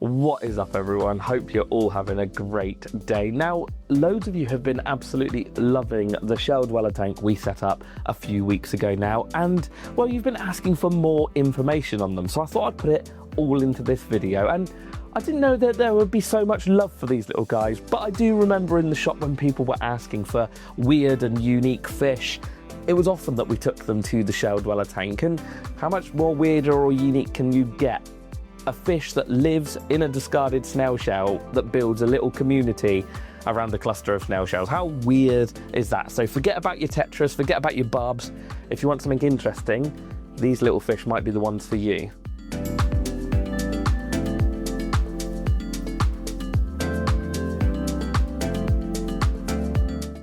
What is up, everyone? Hope you're all having a great day. Now, loads of you have been absolutely loving the Shelldweller tank we set up a few weeks ago now, and well, you've been asking for more information on them, so I thought I'd put it all into this video. And I didn't know that there would be so much love for these little guys, but I do remember in the shop when people were asking for weird and unique fish, it was often that we took them to the Shelldweller tank. And how much more weirder or unique can you get? A fish that lives in a discarded snail shell that builds a little community around a cluster of snail shells. How weird is that? So forget about your tetras, forget about your barbs. If you want something interesting, these little fish might be the ones for you.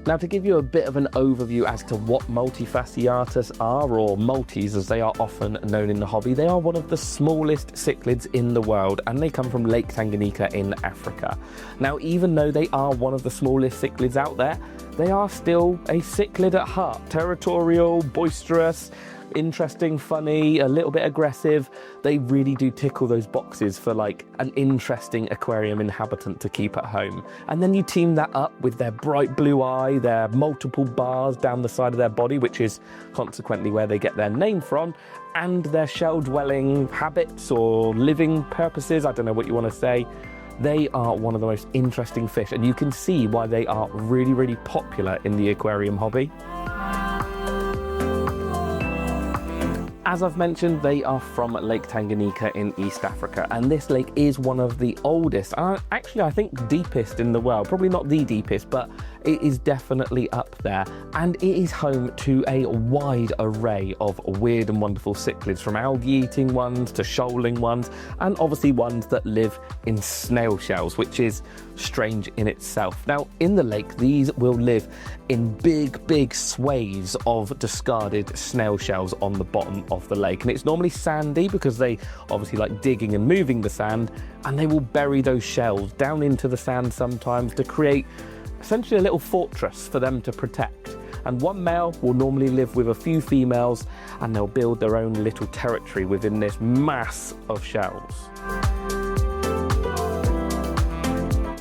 Now, to give you a bit of an overview as to what Multifasciatus are, or multis as they are often known in the hobby, they are one of the smallest cichlids in the world, and they come from Lake Tanganyika in Africa. Now, even though they are one of the smallest cichlids out there, they are still a cichlid at heart. Territorial, boisterous, interesting, funny, a little bit aggressive. They really do tickle those boxes for like an interesting aquarium inhabitant to keep at home. And then you team that up with their bright blue eye, their multiple bars down the side of their body, which is consequently where they get their name from, and their shell-dwelling habits or living purposes, I don't know what you want to say. They are one of the most interesting fish, and you can see why they are really, really popular in the aquarium hobby. As I've mentioned, they are from Lake Tanganyika in East Africa, and this lake is one of the oldest, actually I think deepest in the world. Probably not the deepest, but it is definitely up there, and it is home to a wide array of weird and wonderful cichlids, from algae-eating ones to shoaling ones, and obviously ones that live in snail shells, which is strange in itself. Now, in the lake, these will live in big swathes of discarded snail shells on the bottom of the lake, and it's normally sandy because they obviously like digging and moving the sand, and they will bury those shells down into the sand sometimes to create essentially a little fortress for them to protect. And one male will normally live with a few females, and they'll build their own little territory within this mass of shells.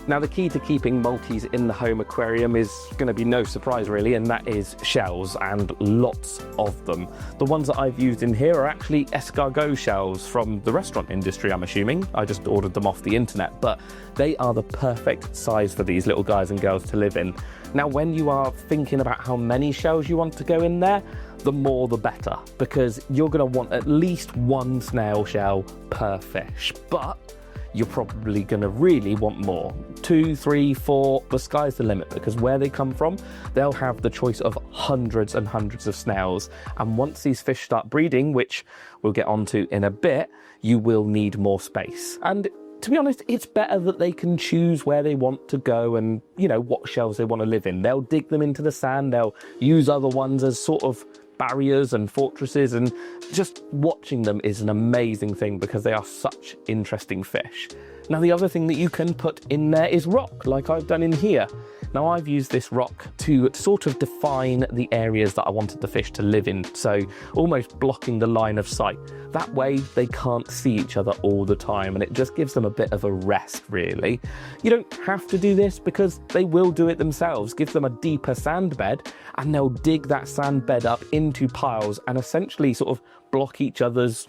Now, the key to keeping multis in the home aquarium is going to be no surprise really, and that is shells, and lots of them. The ones that I've used in here are actually Escargot shells from the restaurant industry, I'm assuming. I just ordered them off the internet, but they are the perfect size for these little guys and girls to live in. Now, when you are thinking about how many shells you want to go in there, the more the better, because you're going to want at least one snail shell per fish. But you're probably going to really want more. 2, 3, 4, the sky's the limit, because where they come from, they'll have the choice of hundreds and hundreds of snails. And once these fish start breeding, which we'll get onto in a bit, you will need more space. And to be honest, it's better that they can choose where they want to go and, you know, what shells they want to live in. They'll dig them into the sand, they'll use other ones as sort of barriers and fortresses, and just watching them is an amazing thing because they are such interesting fish. Now, the other thing that you can put in there is rock, like I've done in here. Now, I've used this rock to sort of define the areas that I wanted the fish to live in, so almost blocking the line of sight. That way they can't see each other all the time, and it just gives them a bit of a rest, really. You don't have to do this because they will do it themselves. Give them a deeper sand bed, and they'll dig that sand bed up into piles and essentially sort of block each other's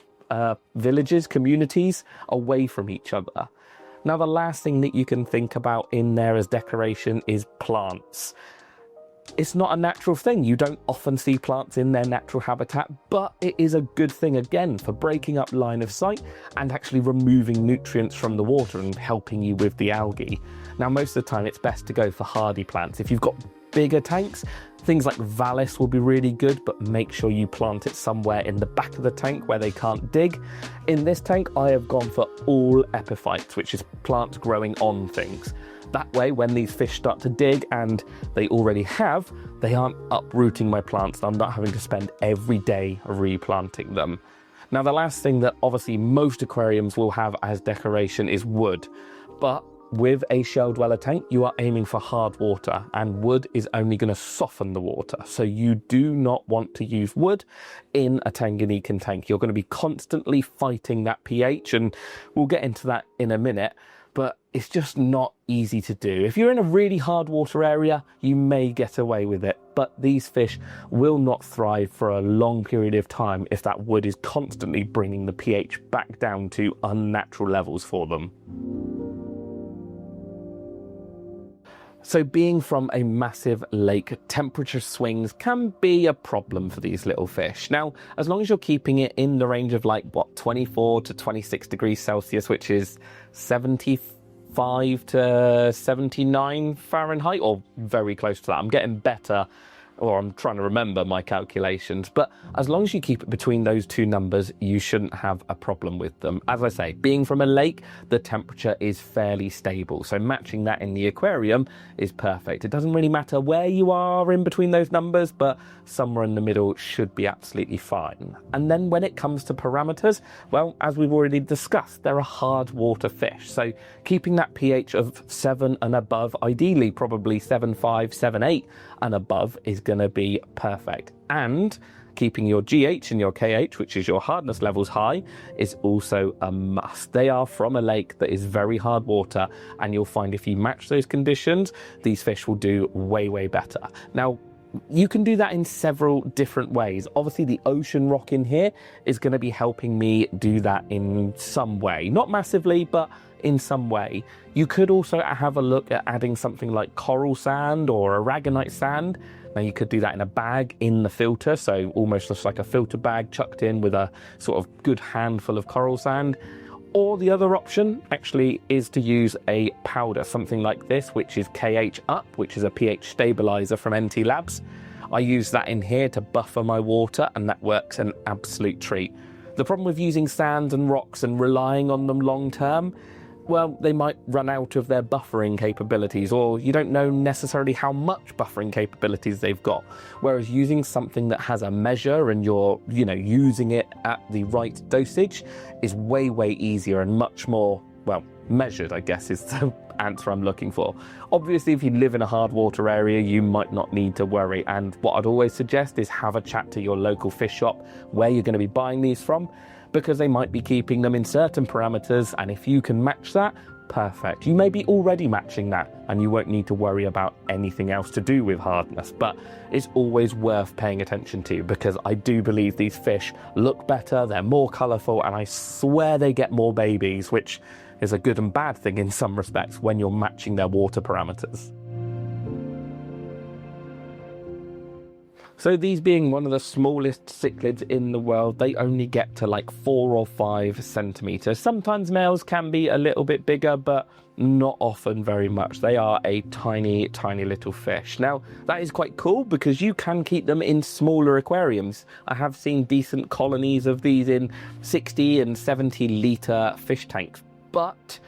villages, communities away from each other. Now, the last thing that you can think about in there as decoration is plants. It's not a natural thing. You don't often see plants in their natural habitat, but it is a good thing, again, for breaking up line of sight and actually removing nutrients from the water and helping you with the algae. Now, most of the time, it's best to go for hardy plants. If you've got bigger tanks, things like Vallis will be really good, but make sure you plant it somewhere in the back of the tank where they can't dig. In this tank, I have gone for all epiphytes, which is plants growing on things. That way, when these fish start to dig, and they already have, they aren't uprooting my plants. I'm not having to spend every day replanting them. Now, the last thing that obviously most aquariums will have as decoration is wood, but with a shell dweller tank, you are aiming for hard water, and wood is only going to soften the water. So you do not want to use wood in a Tanganyikan tank. You're going to be constantly fighting that pH, and we'll get into that in a minute, but it's just not easy to do. If you're in a really hard water area, you may get away with it, but these fish will not thrive for a long period of time if that wood is constantly bringing the pH back down to unnatural levels for them. So being from a massive lake, temperature swings can be a problem for these little fish. Now, as long as you're keeping it in the range of 24 to 26 degrees Celsius, which is 75 to 79 Fahrenheit, or very close to that. I'm getting better, or I'm trying to remember my calculations, but as long as you keep it between those two numbers, you shouldn't have a problem with them. As I say, being from a lake, the temperature is fairly stable, so matching that in the aquarium is perfect. It doesn't really matter where you are in between those numbers, but somewhere in the middle should be absolutely fine. And then when it comes to parameters, well, as we've already discussed, they're a hard water fish, so keeping that pH of 7 and above, ideally probably 7.5, 7.8 and above, is going to be perfect. And keeping your GH and your KH, which is your hardness levels, high is also a must. They are from a lake that is very hard water, and you'll find if you match those conditions, these fish will do way, way better. Now, you can do that in several different ways. Obviously, the ocean rock in here is going to be helping me do that in some way. Not massively, but in some way. You could also have a look at adding something like coral sand or aragonite sand. Now, you could do that in a bag in the filter, so almost just like a filter bag chucked in with a sort of good handful of coral sand. Or the other option actually is to use a powder, something like this, which is KH Up, which is a pH stabilizer from NT Labs. I use that in here to buffer my water, and that works an absolute treat. The problem with using sand and rocks and relying on them long term, well, they might run out of their buffering capabilities, or you don't know necessarily how much buffering capabilities they've got. Whereas using something that has a measure and you're, using it at the right dosage is way, way easier and much more, well, measured, I guess is the answer I'm looking for. Obviously, if you live in a hard water area, you might not need to worry. And what I'd always suggest is have a chat to your local fish shop where you're going to be buying these from, because they might be keeping them in certain parameters, and if you can match that, perfect. You may be already matching that, and you won't need to worry about anything else to do with hardness, but it's always worth paying attention to, because I do believe these fish look better, they're more colourful, and I swear they get more babies, which is a good and bad thing in some respects when you're matching their water parameters. So these being one of the smallest cichlids in the world, they only get to 4 or 5 centimeters. Sometimes males can be a little bit bigger, but not often very much. They are a tiny, tiny little fish. Now, that is quite cool because you can keep them in smaller aquariums. I have seen decent colonies of these in 60 and 70 litre fish tanks, but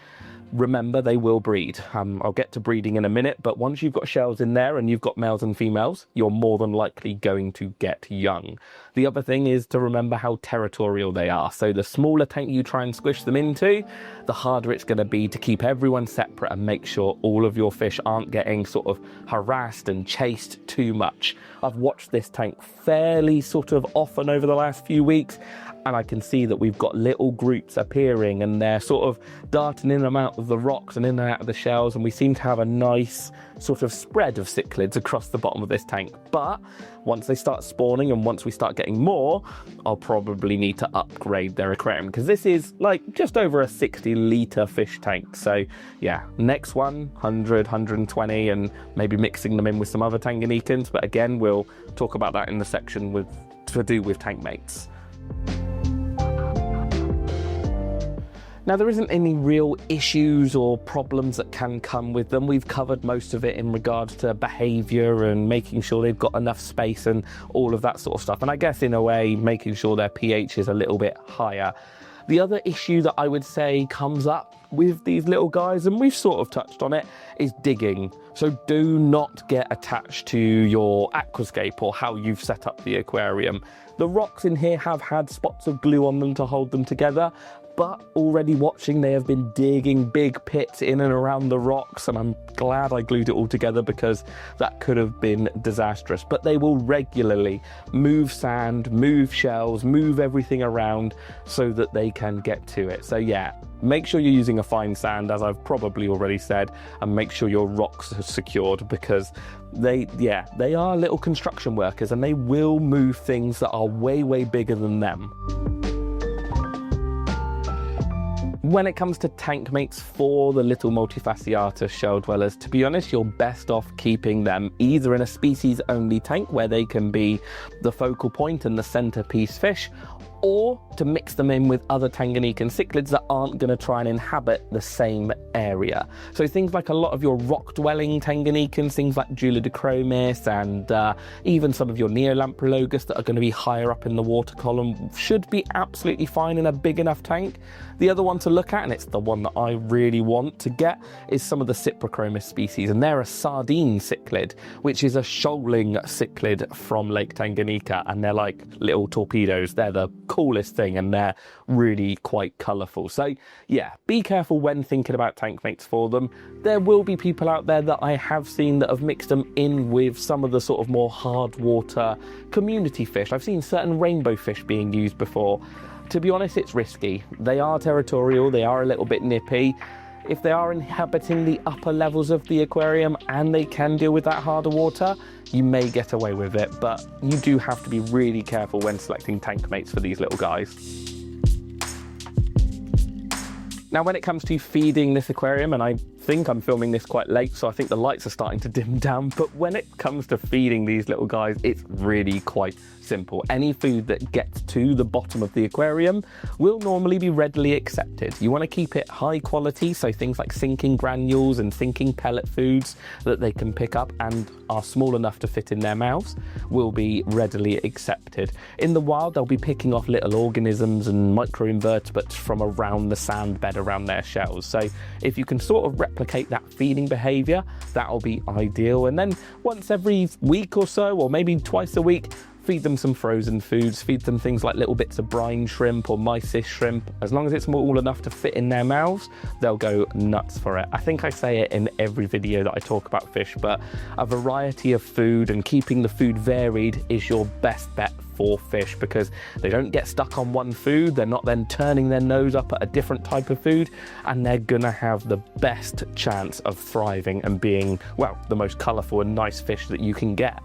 remember, they will breed. I'll get to breeding in a minute, but once you've got shells in there and you've got males and females, you're more than likely going to get young. The other thing is to remember how territorial they are. So the smaller tank you try and squish them into, the harder it's going to be to keep everyone separate and make sure all of your fish aren't getting sort of harassed and chased too much. I've watched this tank fairly sort of often over the last few weeks, and I can see that we've got little groups appearing and they're sort of darting in and out of the rocks and in and out of the shells, and we seem to have a nice sort of spread of cichlids across the bottom of this tank. But once they start spawning and once we start getting more, I'll probably need to upgrade their aquarium, because this is just over a 60 litre fish tank. So yeah, next one, 100, 120, and maybe mixing them in with some other Tanganyikans. But again, we'll talk about that in the section to do with tank mates. Now, there isn't any real issues or problems that can come with them. We've covered most of it in regards to behaviour and making sure they've got enough space and all of that sort of stuff. And I guess in a way, making sure their pH is a little bit higher. The other issue that I would say comes up with these little guys, and we've sort of touched on it, is digging. So do not get attached to your aquascape or how you've set up the aquarium. The rocks in here have had spots of glue on them to hold them together. but already watching, they have been digging big pits in and around the rocks, and I'm glad I glued it all together because that could have been disastrous. But they will regularly move sand, move shells, move everything around so that they can get to it. So yeah, make sure you're using a fine sand, as I've probably already said, and make sure your rocks are secured, because they are little construction workers and they will move things that are way bigger than them. When it comes to tank mates for the little Multifasciatus Shelldwellers, to be honest, you're best off keeping them either in a species only tank where they can be the focal point and the centerpiece fish, or to mix them in with other Tanganyikan cichlids that aren't going to try and inhabit the same area. So things like a lot of your rock-dwelling Tanganyikans, things like Julidochromis, and even some of your Neolamprologus that are going to be higher up in the water column should be absolutely fine in a big enough tank. The other one to look at, and it's the one that I really want to get, is some of the Cyprochromis species, and they're a sardine cichlid, which is a shoaling cichlid from Lake Tanganyika, and they're like little torpedoes. They're the coolest thing, and they're really quite colourful. So yeah, be careful when thinking about tank mates for them. There will be people out there that I have seen that have mixed them in with some of the sort of more hard water community fish. I've seen certain rainbow fish being used before. To be honest, it's risky. They are territorial, they are a little bit nippy. If they are inhabiting the upper levels of the aquarium and they can deal with that harder water, you may get away with it, but you do have to be really careful when selecting tank mates for these little guys. Now, when it comes to feeding this aquarium, and I think I'm filming this quite late, so I think the lights are starting to dim down, but when it comes to feeding these little guys, it's really quite simple. Any food that gets to the bottom of the aquarium will normally be readily accepted. You want to keep it high quality, so things like sinking granules and sinking pellet foods that they can pick up and are small enough to fit in their mouths will be readily accepted. In the wild, they'll be picking off little organisms and microinvertebrates from around the sand bed around their shells. So if you can sort of replicate that feeding behavior, that'll be ideal. And then once every week or so, or maybe twice a week, feed them some frozen foods, feed them things like little bits of brine shrimp or mysis shrimp. As long as it's small enough to fit in their mouths, they'll go nuts for it. I think I say it in every video that I talk about fish, but a variety of food and keeping the food varied is your best bet for fish, because they don't get stuck on one food, they're not then turning their nose up at a different type of food, and they're gonna have the best chance of thriving and being, well, the most colourful and nice fish that you can get.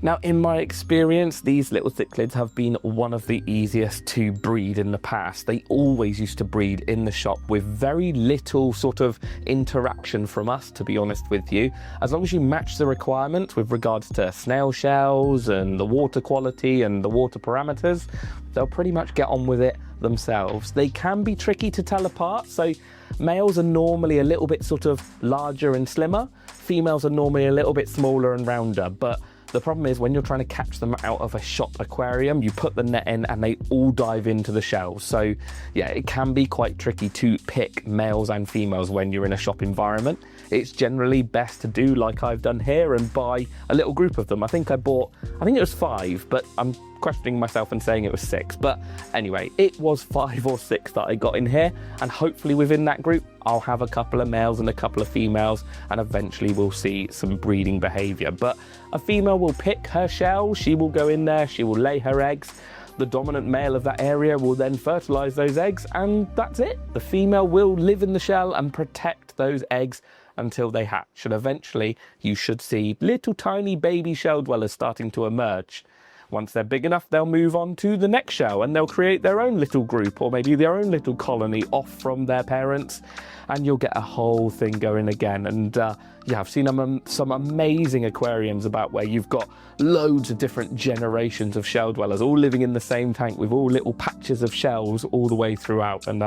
Now, in my experience, these little cichlids have been one of the easiest to breed in the past. They always used to breed in the shop with very little sort of interaction from us, to be honest with you. As long as you match the requirements with regards to snail shells and the water quality and the water parameters, they'll pretty much get on with it themselves. They can be tricky to tell apart, so males are normally a little bit sort of larger and slimmer. Females are normally a little bit smaller and rounder, but the problem is when you're trying to catch them out of a shop aquarium, you put the net in and they all dive into the shells. So yeah, it can be quite tricky to pick males and females when you're in a shop environment. It's generally best to do like I've done here and buy a little group of them. I think it was 5, but I'm questioning myself and saying it was 6. But anyway, it was 5 or 6 that I got in here, and hopefully within that group, I'll have a couple of males and a couple of females, and eventually we'll see some breeding behavior. But a female will pick her shell, she will go in there, she will lay her eggs. The dominant male of that area will then fertilize those eggs, and that's it. The female will live in the shell and protect those eggs until they hatch, and eventually you should see little tiny baby shell dwellers starting to emerge. Once they're big enough, they'll move on to the next shell and they'll create their own little group or maybe their own little colony off from their parents, and you'll get a whole thing going again. And yeah, I've seen some amazing aquariums about where you've got loads of different generations of shell dwellers all living in the same tank with all little patches of shells all the way throughout. And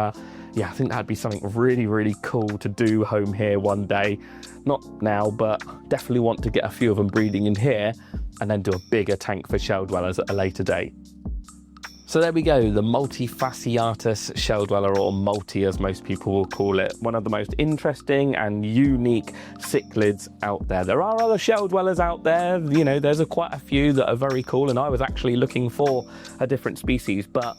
yeah, I think that'd be something really, really cool to do home here one day. Not now, but definitely want to get a few of them breeding in here and then do a bigger tank for shell dwellers at a later date. So there we go, the Multifasciatus Shelldweller, or multi as most people will call it. One of the most interesting and unique cichlids out there. There are other shell dwellers out there, you know, there's quite a few that are very cool, and I was actually looking for a different species, but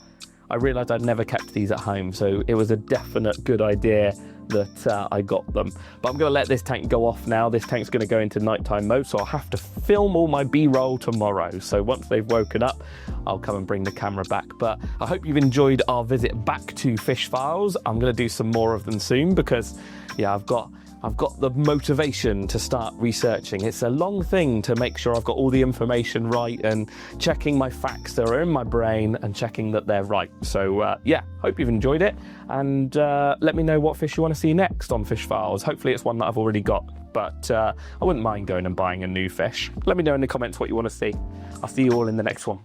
I realised I'd never kept these at home, so it was a definite good idea that I got them. But I'm going to let this tank go off now. This tank's going to go into nighttime mode, so I'll have to film all my B-roll tomorrow. So once they've woken up, I'll come and bring the camera back. But I hope you've enjoyed our visit back to Fish Files. I'm going to do some more of them soon because, yeah, I've got the motivation to start researching. It's a long thing to make sure I've got all the information right and checking my facts that are in my brain and checking that they're right. So yeah, hope you've enjoyed it, and let me know what fish you want to see next on Fish Files. Hopefully it's one that I've already got, but I wouldn't mind going and buying a new fish. Let me know in the comments what you want to see. I'll see you all in the next one.